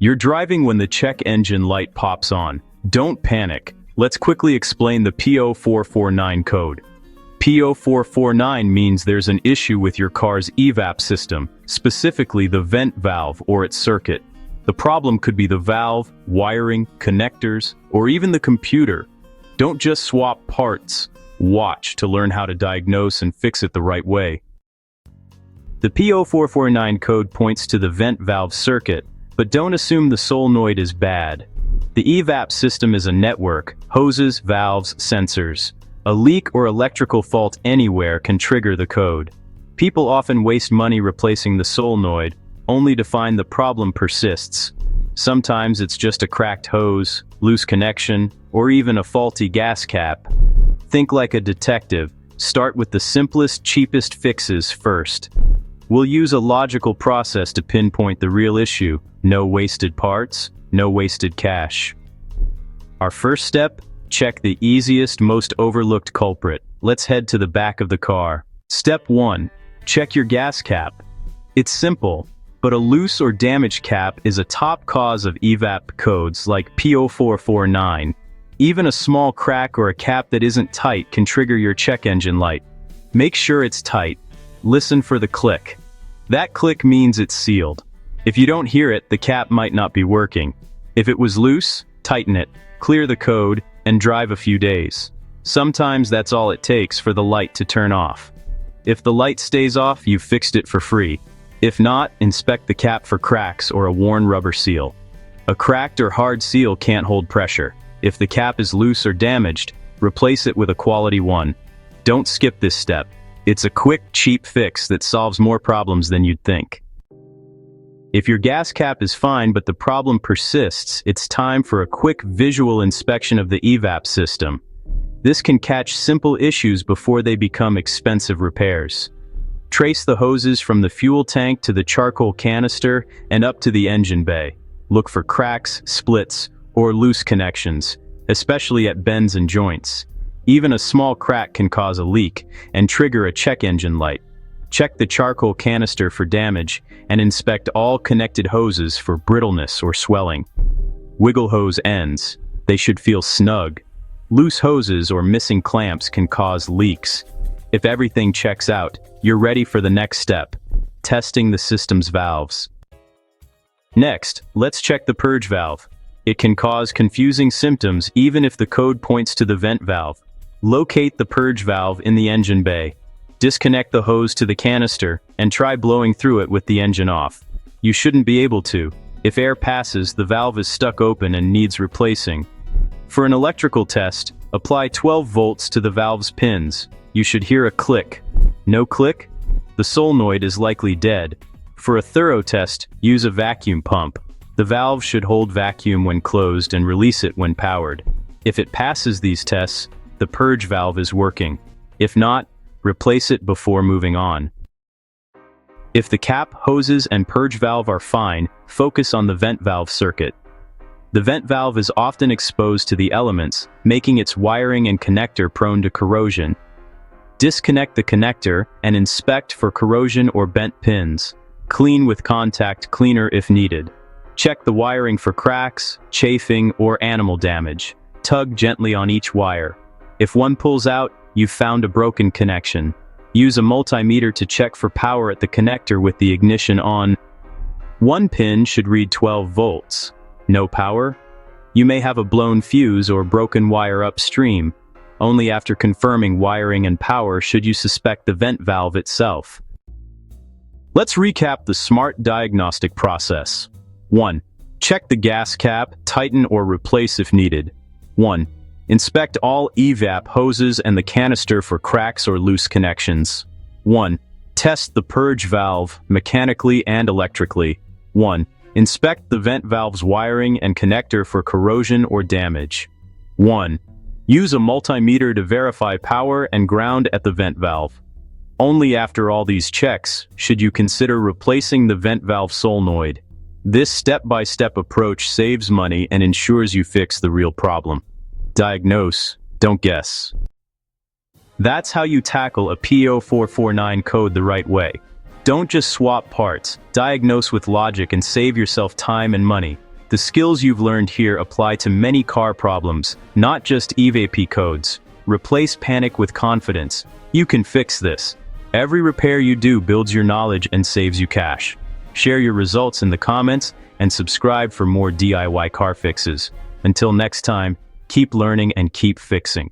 You're driving when the check engine light pops on. Don't panic. Let's quickly explain the P0449 code. P0449 means there's an issue with your car's EVAP system, specifically the vent valve or its circuit. The problem could be the valve, wiring, connectors, or even the computer. Don't just swap parts. Watch to learn how to diagnose and fix it the right way. The P0449 code points to the vent valve circuit, but don't assume the solenoid is bad. The EVAP system is a network: hoses, valves, sensors. A leak or electrical fault anywhere can trigger the code. People often waste money replacing the solenoid, only to find the problem persists. Sometimes it's just a cracked hose, loose connection, or even a faulty gas cap. Think like a detective. Start with the simplest, cheapest fixes first. We'll use a logical process to pinpoint the real issue. No wasted parts, no wasted cash. Our first step: check the easiest, most overlooked culprit. Let's head to the back of the car. Step 1. Check your gas cap. It's simple, but a loose or damaged cap is a top cause of EVAP codes like P0449. Even a small crack or a cap that isn't tight can trigger your check engine light. Make sure it's tight. Listen for the click. That click means it's sealed. If you don't hear it, the cap might not be working. If it was loose, tighten it, clear the code, and drive a few days. Sometimes that's all it takes for the light to turn off. If the light stays off, you've fixed it for free. If not, inspect the cap for cracks or a worn rubber seal. A cracked or hard seal can't hold pressure. If the cap is loose or damaged, replace it with a quality one. Don't skip this step. It's a quick, cheap fix that solves more problems than you'd think. If your gas cap is fine but the problem persists, it's time for a quick visual inspection of the EVAP system. This can catch simple issues before they become expensive repairs. Trace the hoses from the fuel tank to the charcoal canister and up to the engine bay. Look for cracks, splits, or loose connections, especially at bends and joints. Even a small crack can cause a leak and trigger a check engine light. Check the charcoal canister for damage and inspect all connected hoses for brittleness or swelling. Wiggle hose ends. They should feel snug. Loose hoses or missing clamps can cause leaks. If everything checks out, you're ready for the next step: testing the system's valves. Next, let's check the purge valve. It can cause confusing symptoms even if the code points to the vent valve. Locate the purge valve in the engine bay. Disconnect the hose to the canister and try blowing through it with the engine off. You shouldn't be able to. If air passes, the valve is stuck open and needs replacing. For an electrical test, apply 12 volts to the valve's pins. You should hear a click. No click? The solenoid is likely dead. For a thorough test, use a vacuum pump. The valve should hold vacuum when closed and release it when powered. If it passes these tests, the purge valve is working. If not, replace it before moving on. If the cap, hoses, and purge valve are fine, focus on the vent valve circuit. The vent valve is often exposed to the elements, making its wiring and connector prone to corrosion. Disconnect the connector and inspect for corrosion or bent pins. Clean with contact cleaner if needed. Check the wiring for cracks, chafing, or animal damage. Tug gently on each wire. If one pulls out, you've found a broken connection. Use a multimeter to check for power at the connector with the ignition on. One pin should read 12 volts. No power? You may have a blown fuse or broken wire upstream. Only after confirming wiring and power should you suspect the vent valve itself. Let's recap the smart diagnostic process. 1. Check the gas cap, tighten or replace if needed. 1. Inspect all EVAP hoses and the canister for cracks or loose connections. 1. Test the purge valve, mechanically and electrically. 1. Inspect the vent valve's wiring and connector for corrosion or damage. 1. Use a multimeter to verify power and ground at the vent valve. Only after all these checks should you consider replacing the vent valve solenoid. This step-by-step approach saves money and ensures you fix the real problem. Diagnose, don't guess. That's how you tackle a P0449 code the right way. Don't just swap parts, diagnose with logic and save yourself time and money. The skills you've learned here apply to many car problems, not just EVAP codes. Replace panic with confidence. You can fix this. Every repair you do builds your knowledge and saves you cash. Share your results in the comments and subscribe for more DIY car fixes. Until next time, keep learning and keep fixing.